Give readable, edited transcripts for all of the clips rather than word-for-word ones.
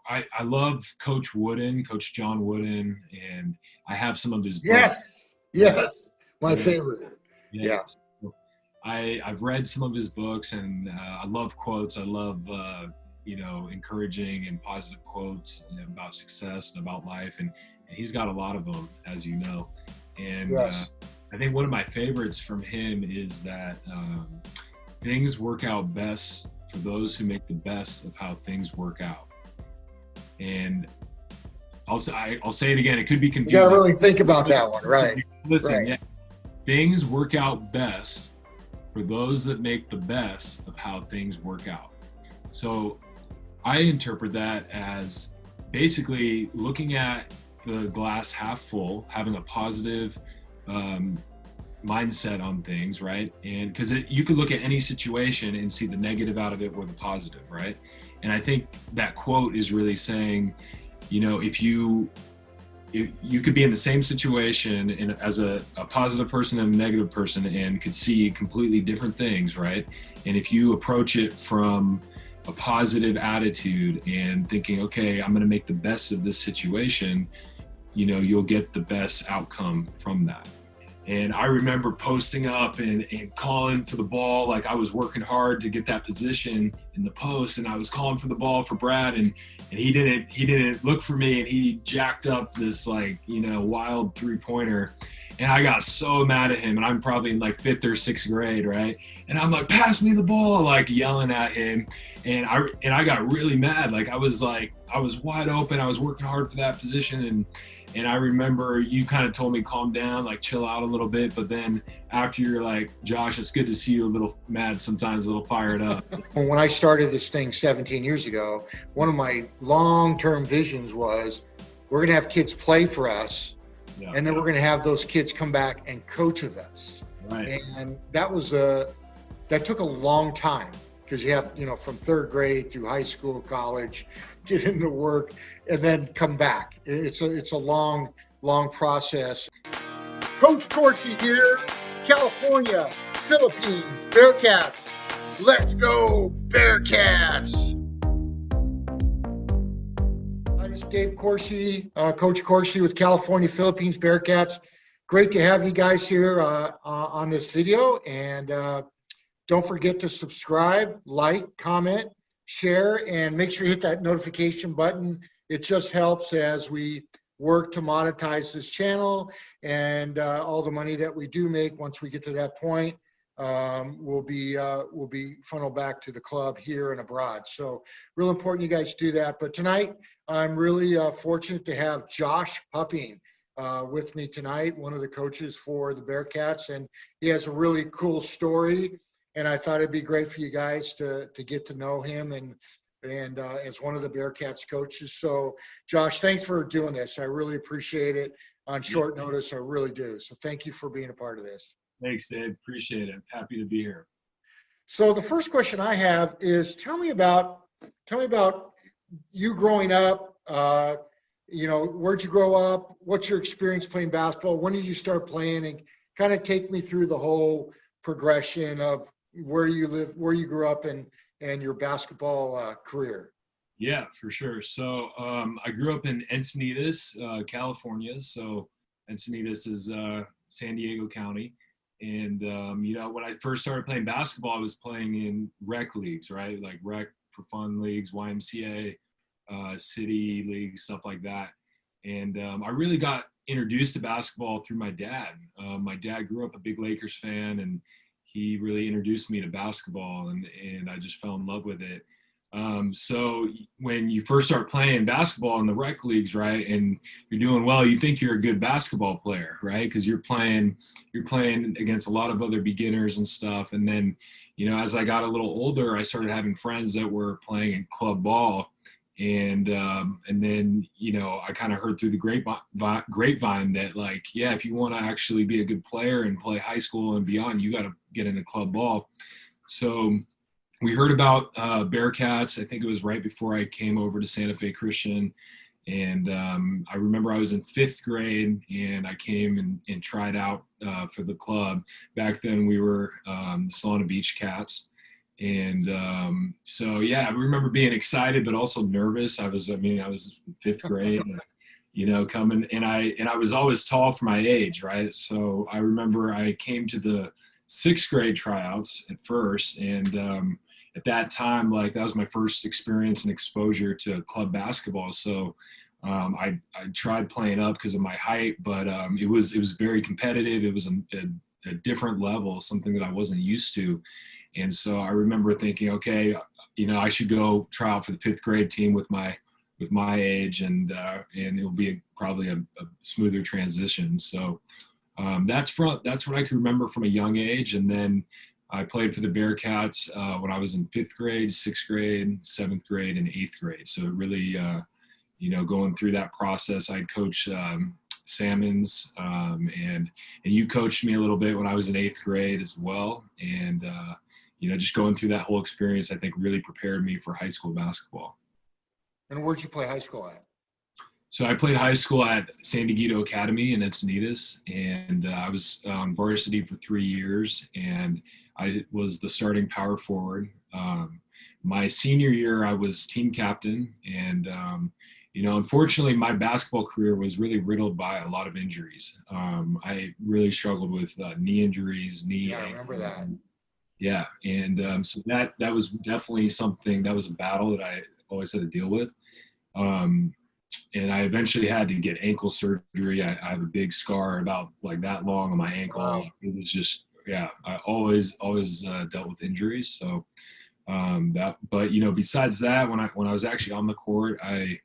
I love Coach Wooden, Coach John Wooden, and I have some of his books. Yes, Yeah, yes, my yeah, favorite. yeah. Yeah, So I've read some of his books, and I love quotes. I love encouraging and positive quotes about success and about life, and he's got a lot of them, as you know. And yes. I think one of my favorites from him is that things work out best for those who make the best of how things work out. And I'll say it again. It could be You got to confusing. really think about that one, right? Listen, Right. yeah, things work out best for those that make the best of how things work out. So I interpret that as basically looking at the glass half full, having a positive mindset on things, right? And because you could look at any situation and see the negative out of it or the positive, right? And I think that quote is really saying, if you could be in the same situation as a positive person and a negative person and could see completely different things, right? And if you approach it from a positive attitude and thinking, okay, I'm going to make the best of this situation, you'll get the best outcome from that. And I remember posting up and calling for the ball. Like I was working hard to get that position in the post, and I was calling for the ball for Brad, and he didn't look for me, and he jacked up this wild 3-pointer. And I got so mad at him, and I'm probably in like 5th or 6th grade, right? And I'm like, pass me the ball, like yelling at him. And I got really mad. Like I was wide open. I was working hard for that position. And I remember you kind of told me, calm down, like chill out a little bit. But then after you're like, Josh, it's good to see you a little mad sometimes, a little fired up. When I started this thing 17 years ago, one of my long-term visions was we're going to have kids play for us, Yeah. and then we're going to have those kids come back and coach with us. Right. And that took a long time because you have, from 3rd grade through high school, college, get into work, and then come back. It's a long process. Coach Corsi here, California, Philippines, Bearcats. Let's go, Bearcats! Hi, this is Dave Corsi, Coach Corsi with California, Philippines, Bearcats. Great to have you guys here on this video. And don't forget to subscribe, like, comment, share, and make sure you hit that notification button. It just helps as we work to monetize this channel, and all the money that we do make once we get to that point will be funneled back to the club here and abroad. So real important you guys do that. But tonight I'm really fortunate to have Josh Pupping with me tonight, one of the coaches for the Bearcats, and he has a really cool story. And I thought it'd be great for you guys to get to know him and as one of the Bearcats coaches. So, Josh, thanks for doing this. I really appreciate it on short notice. I really do. So thank you for being a part of this. Thanks, Dave. Appreciate it. Happy to be here. So the first question I have is, tell me about you growing up. Where'd you grow up? What's your experience playing basketball? When did you start playing? And kind of take me through the whole progression of where you live, where you grew up, and your basketball career. Yeah, for sure. So I grew up in Encinitas, California. So Encinitas is San Diego County. And, when I first started playing basketball, I was playing in rec leagues, right? Like rec for fun leagues, YMCA, city leagues, stuff like that. And I really got introduced to basketball through my dad. My dad grew up a big Lakers fan, and he really introduced me to basketball, and I just fell in love with it. So when you first start playing basketball in the rec leagues, right, and you're doing well, you think you're a good basketball player, right? Because you're playing against a lot of other beginners and stuff. And then, as I got a little older, I started having friends that were playing in club ball. And then, I kind of heard through the grapevine that, like, yeah, if you want to actually be a good player and play high school and beyond, you got to get into club ball. So we heard about Bearcats. I think it was right before I came over to Santa Fe Christian. And I remember I was in 5th grade, and I came and tried out for the club. Back then we were the Solana Beach Cats. And so yeah, I remember being excited but also nervous. I was fifth grade, coming, and I was always tall for my age, right? So I remember I came to the sixth grade tryouts at first, and at that time, like that was my first experience and exposure to club basketball. So I tried playing up because of my height, but it was very competitive. It was a different level, something that I wasn't used to. And so I remember thinking, okay, I should go try out for the fifth grade team with my age, and it'll be probably a smoother transition. So that's what I can remember from a young age. And then I played for the Bearcats when I was in fifth grade, sixth grade, seventh grade, and eighth grade. So it really, going through that process, I'd coach Salmons, and you coached me a little bit when I was in eighth grade as well. And just going through that whole experience, I think really prepared me for high school basketball. And where'd you play high school at? So I played high school at San Diego Academy in Encinitas, and I was on varsity for 3 years, and I was the starting power forward. My senior year, I was team captain, and unfortunately, my basketball career was really riddled by a lot of injuries. I really struggled with knee injuries, Yeah, I remember that. Yeah, and so that was definitely something that was a battle that I always had to deal with. And I eventually had to get ankle surgery. I have a big scar about like that long on my ankle. Wow. It was just, yeah, I always dealt with injuries. So but besides that, when I was actually on the court, I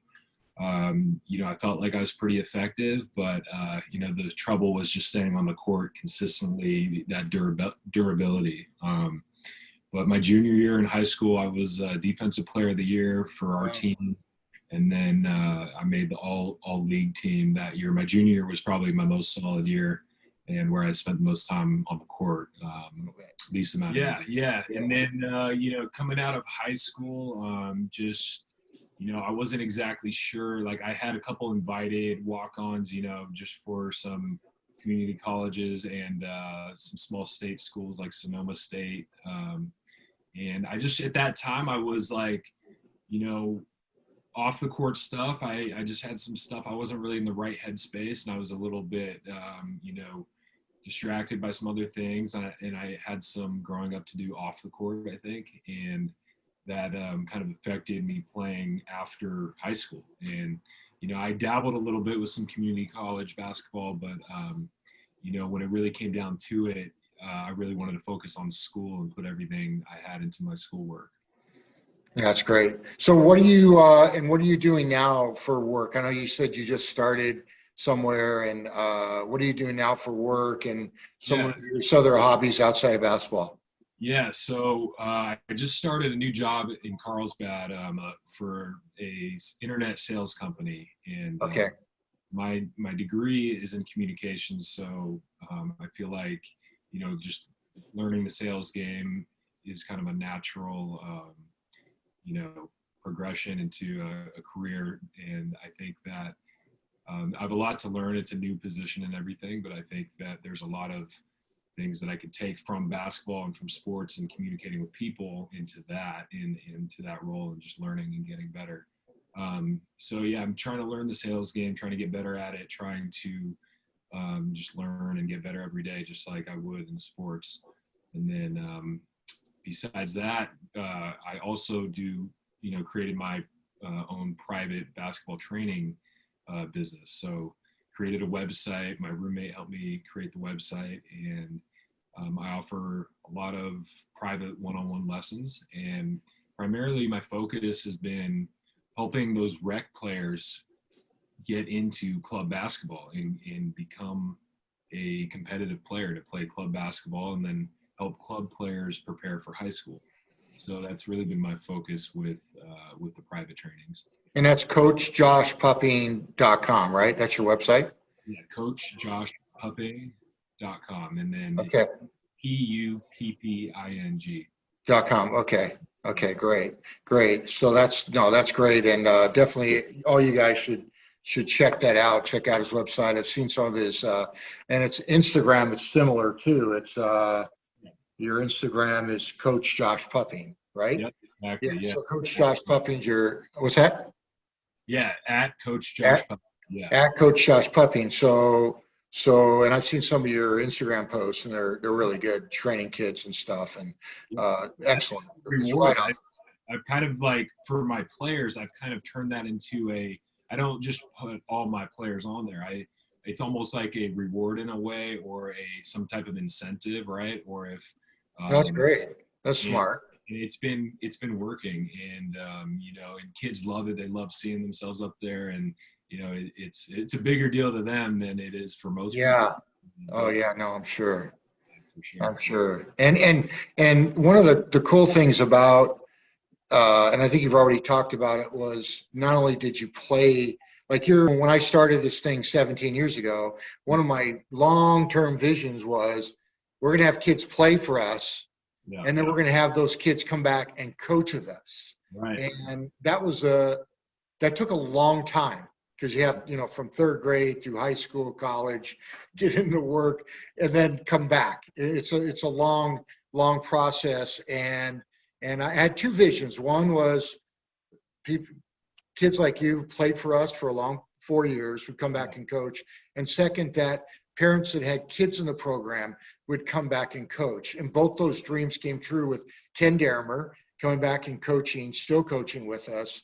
felt like I was pretty effective, but the trouble was just staying on the court consistently, that durability. But my junior year in high school, I was defensive player of the year for our team. And then I made the all league team that year. My junior year was probably my most solid year, and where I spent the most time on the court, least amount. Yeah. And then coming out of high school, I wasn't exactly sure. Like I had a couple invited walk-ons, just for some community colleges and some small state schools like Sonoma State. And I just at that time I was like, off the court stuff, I just had some stuff. I wasn't really in the right headspace, and I was a little bit, distracted by some other things. And I had some growing up to do off the court, I think. And that kind of affected me playing after high school. And, I dabbled a little bit with some community college basketball, but, when it really came down to it, I really wanted to focus on school and put everything I had into my schoolwork. That's great. So what are you doing now for work? I know you said you just started somewhere, and what are you doing now for work and some of your other hobbies outside of basketball? Yeah, so I just started a new job in Carlsbad for a internet sales company, and Okay. My degree is in communications, so I feel like just learning the sales game is kind of a natural progression into a career. And I think that I have a lot to learn. It's a new position and everything, but I think that there's a lot of things that I could take from basketball and from sports and communicating with people into that role, and just learning and getting better. So yeah, I'm trying to learn the sales game, trying to get better at it, trying to just learn and get better every day, just like I would in sports. And then besides that, I also created my own private basketball training business. So created a website. My roommate helped me create the website, and I offer a lot of private one-on-one lessons. And primarily my focus has been helping those rec players get into club basketball and become a competitive player to play club basketball, and then help club players prepare for high school. So that's really been my focus with the private trainings. And that's coachjoshpupping.com, right? That's your website? Yeah, coachjoshpupping.com, and then Okay. PUPPING. .com. Okay. Okay. Great. So that's great. And definitely all you guys should check that out. Check out his website. I've seen some of his, and it's Instagram. It's similar too. It's your Instagram is Coach Josh Pupping, right? Yep, Yeah. exactly. Yeah. So Coach Josh Pupping, what's that? Yeah, at Coach Josh At, Puppy. Yeah. at Coach Josh Pupping. And I've seen some of your Instagram posts, and they're really good, training kids and stuff, and Yeah. That's excellent. It's right reward. on. I've kind of like for my players, I've kind of turned that into I don't just put all my players on there. It's almost like a reward in a way, or some type of incentive, right? Or if No, that's um, great. That's and smart. it's been working, and and kids love it. They love seeing themselves up there, and it's a bigger deal to them than it is for most Yeah. people. Oh But yeah. No, I'm sure. for I'm sure. sure. And one of the cool things about and I think you've already talked about it, was not only did you play, like when I started this thing 17 years ago, one of my long-term visions was we're going to have kids play for us, Yeah. and then we're going to have those kids come back and coach with us. Right. And that took a long time, because you have, from third grade through high school, college, get into work, and then come back. It's a long process. And I had two visions. One was people, kids like you played for us for a long 4 years, would come back and coach. And second, that parents that had kids in the program would come back and coach. And both those dreams came true with Ken Dermer coming back and coaching, still coaching with us,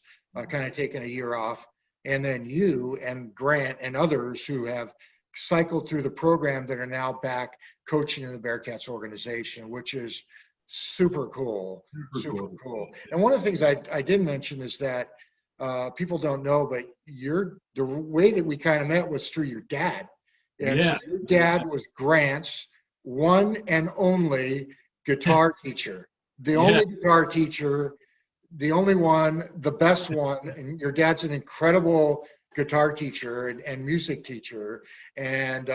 kind of taking a year off. And then you and Grant and others who have cycled through the program that are now back coaching in the Bearcats organization, which is super cool. Super cool. And one of the things I did mention is that people don't know, but the way that we kind of met was through your dad. And Yeah. so your dad was Grant's one and only guitar teacher, the only guitar teacher, the only one, the best one. And your dad's an incredible guitar teacher and music teacher, and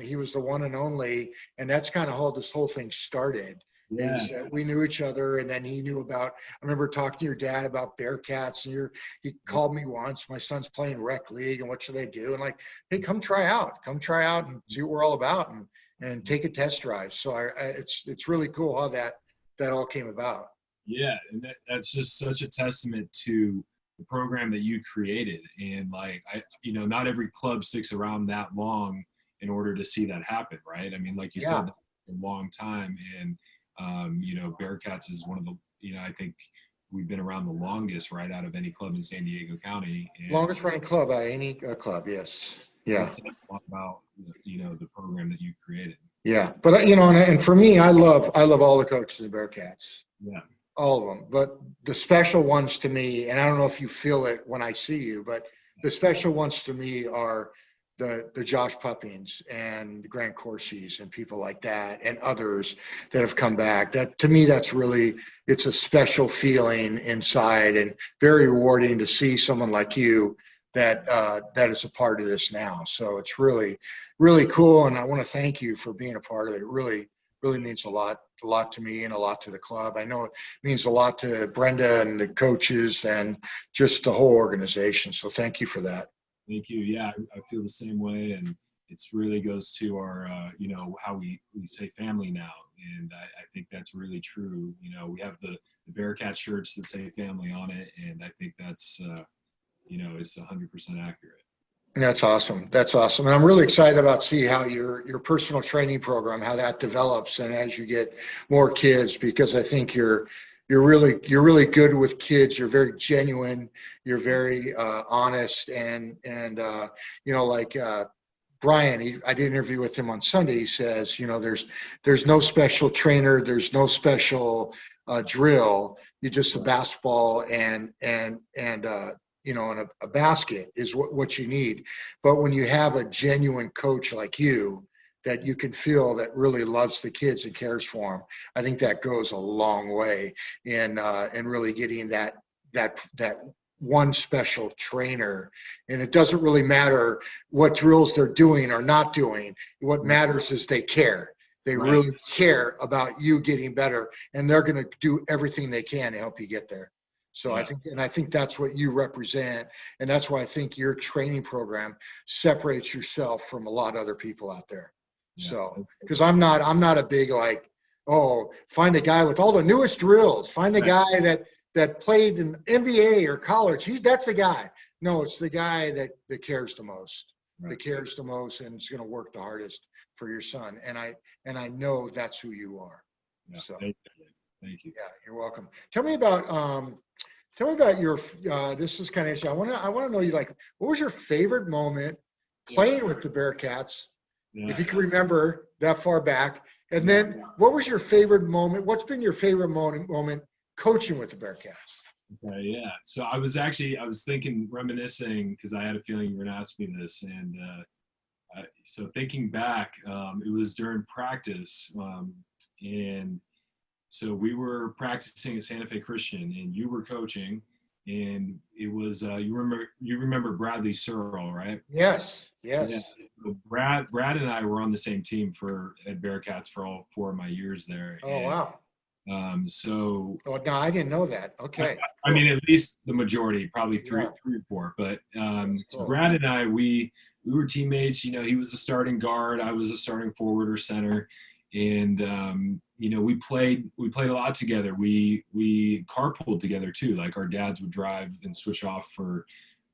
he was the one and only. And that's kind of how this whole thing started. Yeah. We knew each other, and then he knew about. I remember talking to your dad about Bearcats, and he called me once. My son's playing rec league, and what should I do? And like, hey, come try out and see what we're all about, and take a test drive. So it's really cool how that all came about. Yeah, and that's just such a testament to the program that you created. And like not every club sticks around that long in order to see that happen, right? I mean, like you said, that's a long time. And Bearcats is one of the, I think we've been around the longest, right, out of any club in San Diego County. And longest running club out of any club, yes. Yeah. It's about the program that you created. Yeah, but and for me, I love all the coaches in the Bearcats. Yeah. All of them, but the special ones to me, and I don't know if you feel it when I see you, but the special ones to me are the Josh Puppings and the Grant Corsies and people like that, and others that have come back. That to me, it's a special feeling inside, and very rewarding to see someone like you that is a part of this now. So it's really, really cool, and I want to thank you for being a part of it. It really means a lot to me and a lot to the club. I know it means a lot to Brenda and the coaches and just the whole organization. So thank you for that. Thank you. Yeah, I feel the same way, and it's really goes to our, how we say family now, and I think that's really true. We have the Bearcat shirts that say family on it, and I think that's, it's 100% accurate. That's awesome. That's awesome. And I'm really excited about see how your personal training program, how that develops, and as you get more kids, because I think you're really good with kids. You're very genuine. You're very honest, and like Brian, I did an interview with him on Sunday. He says, there's no special trainer, there's no special drill. You just a basketball and a basket is what you need. But when you have a genuine coach like you, that you can feel that really loves the kids and cares for them, I think that goes a long way in really getting that one special trainer. And it doesn't really matter what drills they're doing or not doing. What matters is they care. They really care about you getting better, and they're going to do everything they can to help you get there. So I think that's what you represent, and that's why I think your training program separates yourself from a lot of other people out there. So, because I'm not a big like Oh, find a guy with all the newest drills. Find a Right. guy that played in NBA or college. That's the guy. No, it's the guy that cares the most. Right. That cares the most and is going to work the hardest for your son. And I know that's who you are. Yeah. So Thank you. yeah, you're welcome. Tell me about your. This is kind of interesting. I want to know you like what was your favorite moment playing with the Bearcats, if Yeah. you can remember that far back, and then what was your favorite moment? What's been your favorite moment coaching with the Bearcats? Okay, yeah. So I was thinking, reminiscing, because I had a feeling you were going to ask me this, and so thinking back, it was during practice, and so we were practicing at Santa Fe Christian, and you were coaching, and it was you remember Bradley Searle, right? Yes, Yeah. yes. So Brad and I were on the same team at Bearcats for all 4 of my years there, Oh and wow. so Oh no, I didn't know that. I, Okay, I cool. mean, at least the majority, probably three, Yeah, three or four. But that's so cool. Brad and I, we were teammates. He was a starting guard, I was a starting forward or center, and we played a lot together. We carpooled together too. Like our dads would drive and switch off for,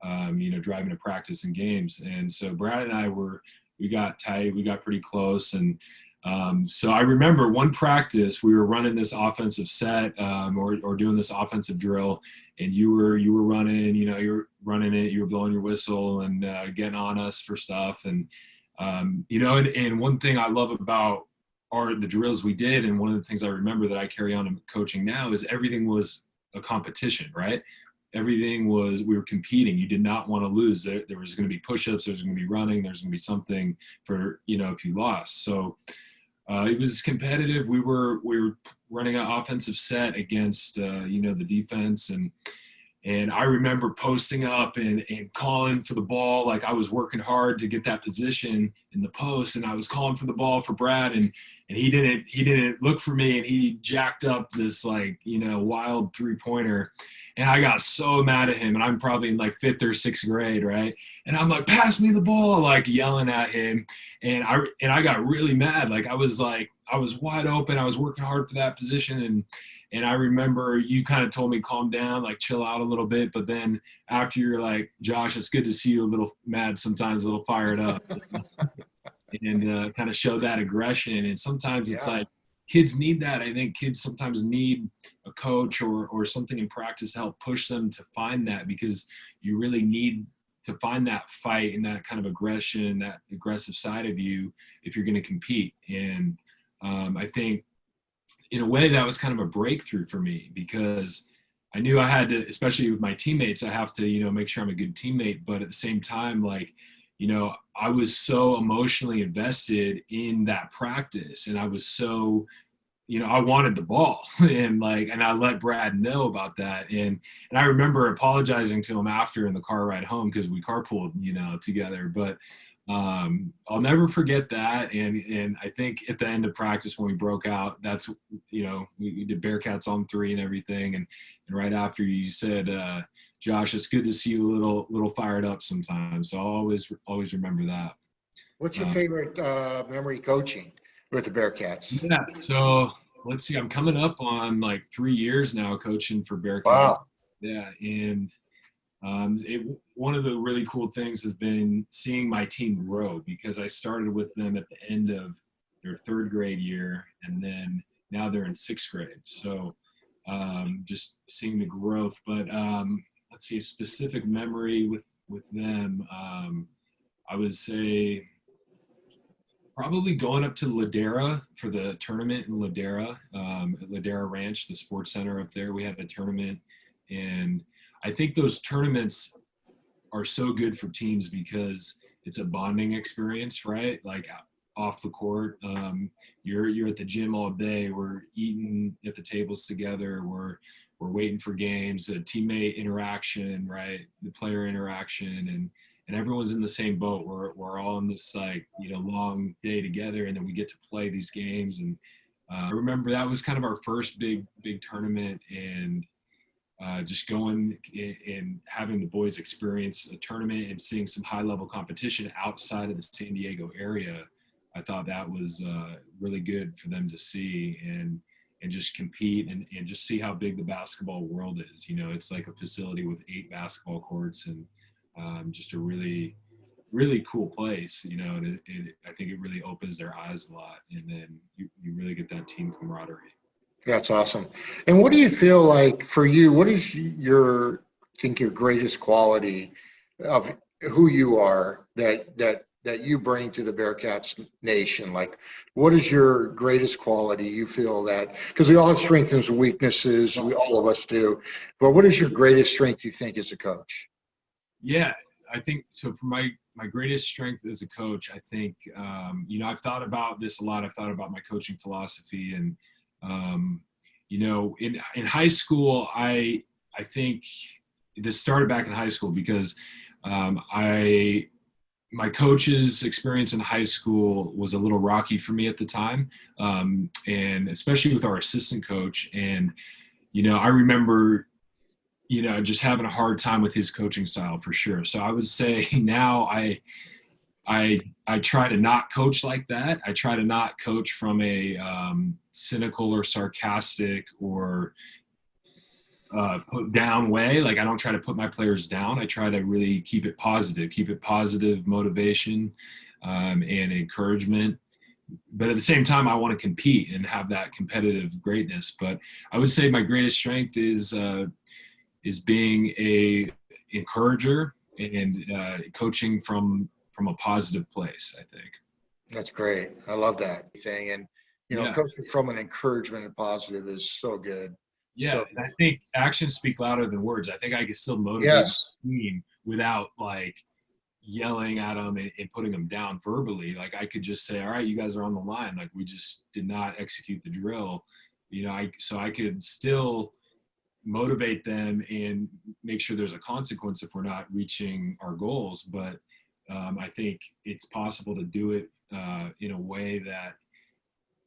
driving to practice and games. And so Brad and I we got tight, we got pretty close, and so I remember one practice we were running this offensive set, or doing this offensive drill, and you were running, you were running it, you were blowing your whistle and getting on us for stuff, and one thing I love about the drills we did, and one of the things I remember that I carry on in coaching now is everything was a competition, right? Everything was, we were competing. You did not want to lose. There was going to be push-ups. There was going to be running. There's going to be something for, if you lost. So it was competitive. We were running an offensive set against the defense, and I remember posting up and calling for the ball. Like I was working hard to get that position in the post, and I was calling for the ball for Brad, and he didn't look for me, and he jacked up this wild 3-pointer, and I got so mad at him, and I'm probably in like 5th or 6th grade, right? And I'm like, pass me the ball, like yelling at him, and I got really mad. Like I was wide open. I was working hard for that position, and I remember you kind of told me, calm down, like chill out a little bit. But then after you're like, Josh, it's good to see you a little mad sometimes, a little fired up, and kind of show that aggression. And sometimes it's Yeah, like kids need that. I think kids sometimes need a coach or something in practice to help push them to find that, because you really need to find that fight and that kind of aggression, that aggressive side of you if you're going to compete. And I think in a way that was kind of a breakthrough for me, because I knew I had to, especially with my teammates, I have to, make sure I'm a good teammate. But at the same time, I was so emotionally invested in that practice, and I was so, I wanted the ball, and I let Brad know about that. And I remember apologizing to him after in the car ride home, because we carpooled, together. But I'll never forget that. And I think at the end of practice when we broke out, that's, we did Bearcats on 3 and everything. And right after you said, Josh, it's good to see you a little fired up sometimes. So I'll always remember that. what's your Uh, favorite memory coaching with the Bearcats? yeah. So let's see, I'm coming up on like 3 years now coaching for Bearcats. Wow. Yeah. And one of the really cool things has been seeing my team grow, because I started with them at the end of their 3rd grade year, and then now they're in 6th grade. So just seeing the growth. But let's see, a specific memory with them. I would say probably going up to Ladera for the tournament in Ladera, at Ladera Ranch, the sports center up there. We had a tournament, and I think those tournaments are so good for teams because it's a bonding experience, right? Like off the court, you're at the gym all day. We're eating at the tables together. We're waiting for games, a teammate interaction, right? The player interaction, and everyone's in the same boat. We're all in this long day together, and then we get to play these games. And I remember that was kind of our first big tournament, and just going and having the boys experience a tournament and seeing some high level competition outside of the San Diego area I thought that was really good for them to see and just compete and just see how big the basketball world is. You know, it's like a facility with 8 basketball courts and just a really, really cool place, you know, and I think it really opens their eyes a lot. And then you really get that team camaraderie. That's awesome. And what do you feel like for you? What is your greatest quality of who you are that you bring to the Bearcats nation? Like, what is your greatest quality you feel that, because we all have strengths and weaknesses, all of us do, but what is your greatest strength you think as a coach? Yeah, I think so. For my greatest strength as a coach, I think you know, I've thought about this a lot. I've thought about my coaching philosophy, and you know, in high school, I think this started back in high school because I my coach's experience in high school was a little rocky for me at the time, and especially with our assistant coach. And you know, I remember, you know, just having a hard time with his coaching style for sure. So I would say now I try to not coach like that. I try to not coach from a cynical or sarcastic or put down way. Like, I don't try to put my players down. I try to really keep it positive motivation and encouragement. But at the same time, I want to compete and have that competitive greatness. But I would say my greatest strength is being a encourager and coaching from a positive place, I think. That's great. I love that thing. And, you know, Yeah. coaching from an encouragement and positive is so good. Yeah. So, And I think actions speak louder than words. I think I can still motivate yes, the team without like yelling at them and putting them down verbally. Like, I could just say, all right, you guys are on the line. Like, we just did not execute the drill. You know, so I could still motivate them and make sure there's a consequence if we're not reaching our goals. But I think it's possible to do it in a way that,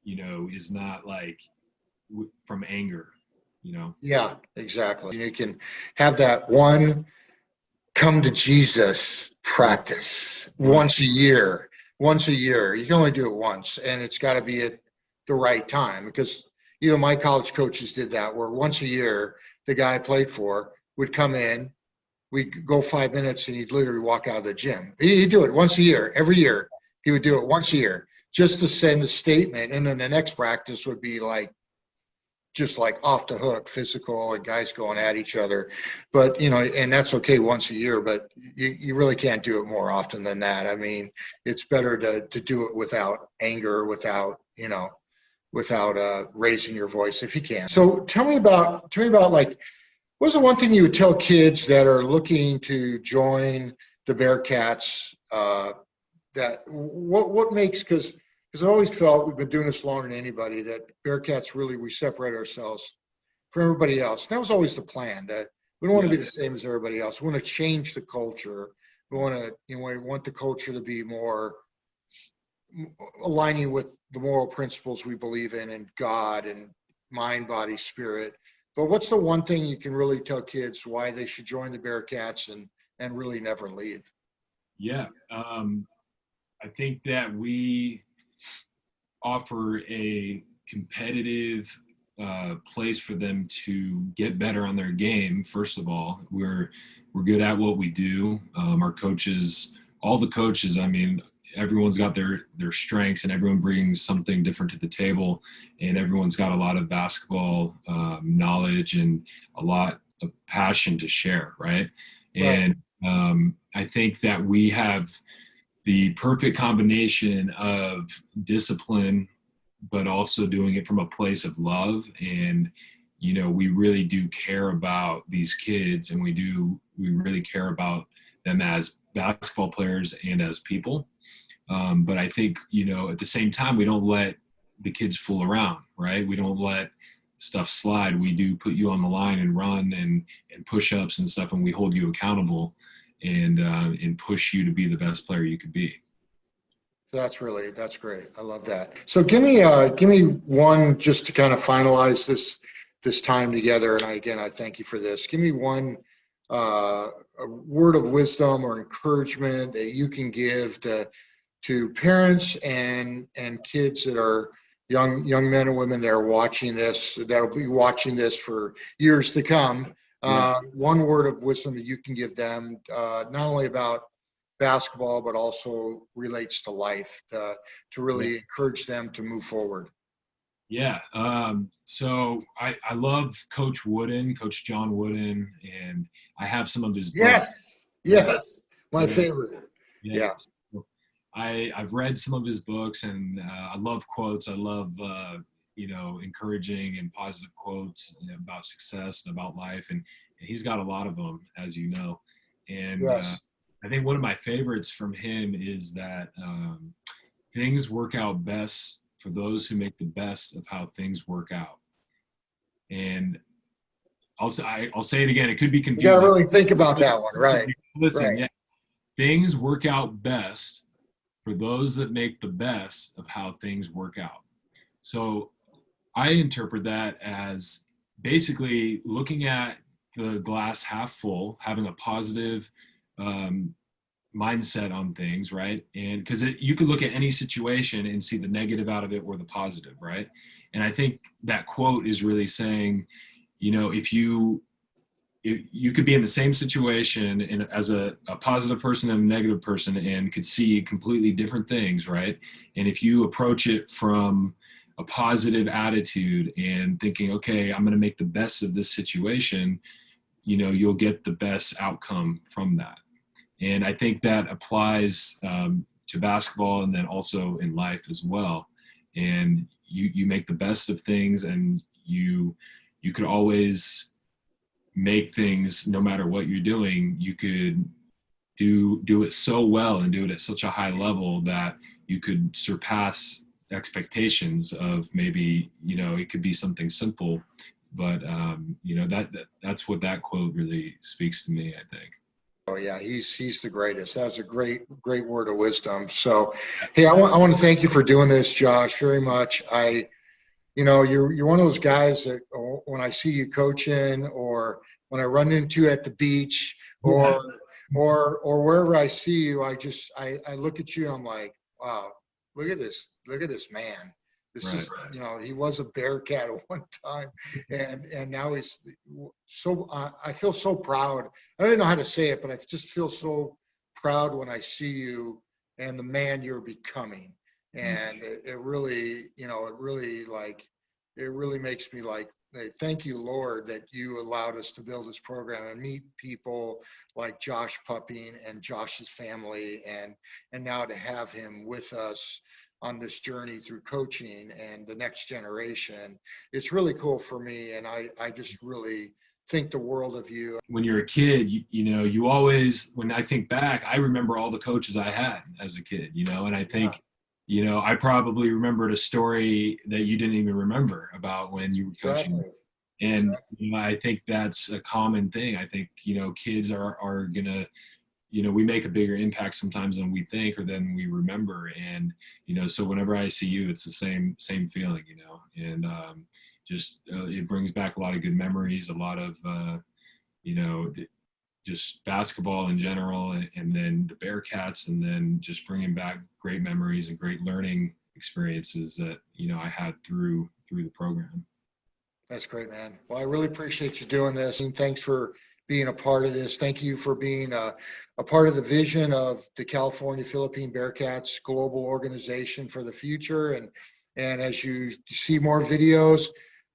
you know, is not like from anger, you know? yeah, exactly. You can have that one come to Jesus Right. practice Right. once a year. Once a year. You can only do it once, and it's got to be at the right time because my college coaches did that where once a year the guy I played for would come in, we'd go 5 minutes, and he'd literally walk out of the gym. He'd do it once a year, every year. He would do it once a year just to send a statement, and then the next practice would be like just like off the hook, physical, and guys going at each other. But, and that's okay once a year, but you really can't do it more often than that. I mean, it's better to do it without anger, without raising your voice if you can. So tell me about like, what's the one thing you would tell kids that are looking to join the Bearcats? That what makes, because I always felt, we've been doing this longer than anybody, that Bearcats really, we separate ourselves from everybody else. And that was always the plan, that we don't want to Yeah. be the same as everybody else. We want to change the culture. We want to, we want the culture to be more aligning with the moral principles we believe in and God and mind, body, spirit. But what's the one thing you can really tell kids why they should join the Bearcats and really never leave? Yeah. I think that we offer a competitive place for them to get better on their game. First of all, we're good at what we do. Our coaches, all the coaches, I mean, everyone's got their strengths, and everyone brings something different to the table, and everyone's got a lot of basketball knowledge and a lot of passion to share, right? Right. And I think that we have the perfect combination of discipline, but also doing it from a place of love. And, you know, we really do care about these kids, and we really care about them as basketball players and as people. But I think, you know, at the same time, we don't let the kids fool around, right? We don't let stuff slide. We do put you on the line and run and push-ups and stuff, and we hold you accountable and push you to be the best player you could be. That's great. I love that. So give me one, just to kind of finalize this time together. And I thank you for this. Give me one a word of wisdom or encouragement that you can give to parents and kids that are young men and women that are watching this, that'll be watching this for years to come. One word of wisdom that you can give them, not only about basketball, but also relates to life, to really encourage them to move forward. Yeah. So I love Coach John Wooden, and I have some of his books. Yes. My Yeah. favorite. Yeah. So I've read some of his books, and I love quotes. I love, encouraging and positive quotes about success and about life. And he's got a lot of them, as you know. And Yes. I think one of my favorites from him is that things work out best for those who make the best of how things work out. And I'll say it again. It could be confusing. You got to really think about that one, right? Listen, right. Yeah, things work out best for those that make the best of how things work out. So I interpret that as basically looking at the glass half full, having a positive mindset on things, right? And because you could look at any situation and see the negative out of it or the positive, right? And I think that quote is really saying, if you could be in the same situation and as a positive person and a negative person and could see completely different things, right? And if you approach it from a positive attitude and thinking, okay, I'm going to make the best of this situation, you'll get the best outcome from that. And I think that applies to basketball and then also in life as well. And you make the best of things, and you could always make things, no matter what you're doing, you could do it so well and do it at such a high level that you could surpass expectations of maybe, it could be something simple, but that's what that quote really speaks to me, I think. Oh yeah, he's the greatest. That's a great word of wisdom. So, hey, I want to thank you for doing this, Josh, very much. You're one of those guys that when I see you coaching, or when I run into you at the beach, or wherever I see you, I look at you and I'm like, wow, look at this man. This is, he was a Bearcat at one time, and now he's so. I feel so proud. I don't know how to say it, but I just feel so proud when I see you and the man you're becoming. And it really makes me like, thank you, Lord, that you allowed us to build this program and meet people like Josh Pupping and Josh's family, and now to have him with us on this journey through coaching and the next generation. It's really cool for me, and I just really think the world of you. When you're a kid, you always, when I think back, I remember all the coaches I had as a kid, and I think, I probably remembered a story that you didn't even remember about when you were coaching. And I think that's a common thing. I think, kids are going to, we make a bigger impact sometimes than we think or than we remember. And, so whenever I see you, it's the same feeling, and it brings back a lot of good memories, a lot of, just basketball in general, and then the Bearcats, and then just bringing back great memories and great learning experiences that, I had through the program. That's great, man. Well, I really appreciate you doing this, and thanks for being a part of this. Thank you for being a part of the vision of the California Philippine Bearcats global organization for the future. And as you see more videos,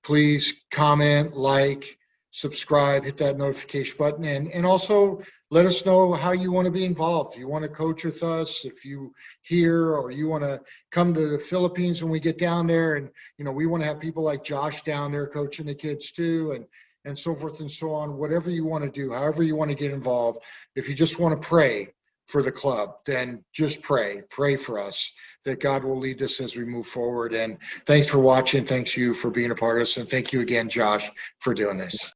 please comment, like, subscribe, hit that notification button, and also let us know how you want to be involved. If you want to coach with us, if you here, or you want to come to the Philippines when we get down there, and we want to have people like Josh down there coaching the kids too, and so forth and so on. Whatever you want to do, however you want to get involved. If you just want to pray for the club, then just pray for us, that God will lead us as we move forward. And thanks for watching. Thanks you for being a part of us. And thank you again, Josh, for doing this.